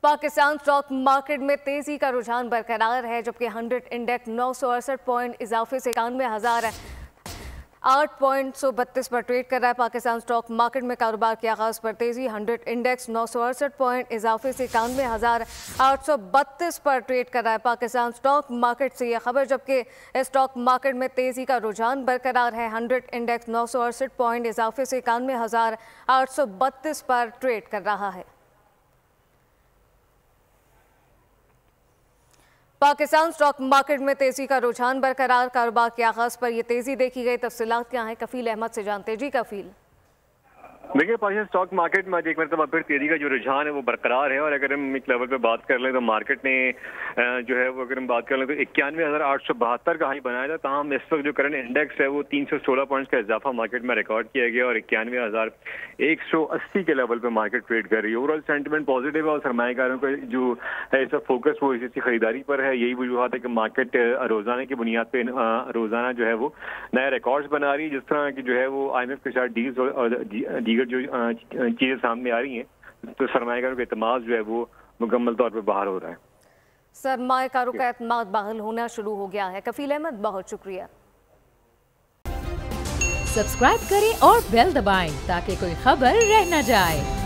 Pakistan stock market में तेजी का रुझान बरकरार है, जबकि 100 इंडेक्स 968 पॉइंट इजाफे से 91,008.32 पर ट्रेड कर रहा है। पाकिस्तान स्टॉक मार्केट में कारोबार के आगाज पर तेजी, 100 इंडेक्स 968 पॉइंट इजाफे से 91,832 पर ट्रेड कर रहा है। पाकिस्तान स्टॉक मार्केट से यह खबर, जबकि स्टॉक मार्केट में तेजी का रुझान बरकरार है। 100 इंडेक्स 968 पॉइंट इजाफे से 91,832 पर ट्रेड कर रहा है। पाकिस्तान स्टॉक मार्केट में तेजी का रुझान बरकरार, कारोबार के आगाज पर यह तेजी देखी गई। तफसीलात क्या हैं, कफील अहमद से जानते हैं। जी कफील। देखिए, पाकिस्तान स्टॉक मार्केट में आज एक मरतबा फिर तेजी का जो रुझान है वो बरकरार है। और अगर हम एक लेवल पे बात कर लें तो मार्केट ने जो है वो अगर हम बात कर लें तो 91,872 का हाई बनाया था। तमाम इस वक्त जो करंट इंडेक्स है वो 316 पॉइंट्स का इजाफा मार्केट में रिकॉर्ड किया गया और 91,180 के लेवल पे मार्केट ट्रेड कर रही है। ओवरऑल सेंटिमेंट पॉजिटिव है और सरमाएकारों का जो है इसका फोकस वो इसी खरीदारी पर है। यही वजूहत है कि मार्केट रोजाना की बुनियाद पे रोजाना जो है वो नए रिकॉर्ड्स बना रही है। जिस तरह की जो है वो IMF के साथ डील्स और दीगर जो चीजें सामने आ रही हैं तो सरमाएकारों का एतमाद जो है वो मुकम्मल तौर पे बहाल हो रहा है। सरमाएकारों का एतमाद बहाल होना शुरू हो गया है। कफील अहमद, बहुत शुक्रिया। सब्सक्राइब करें और बेल दबाएं ताकि कोई खबर रह न जाए।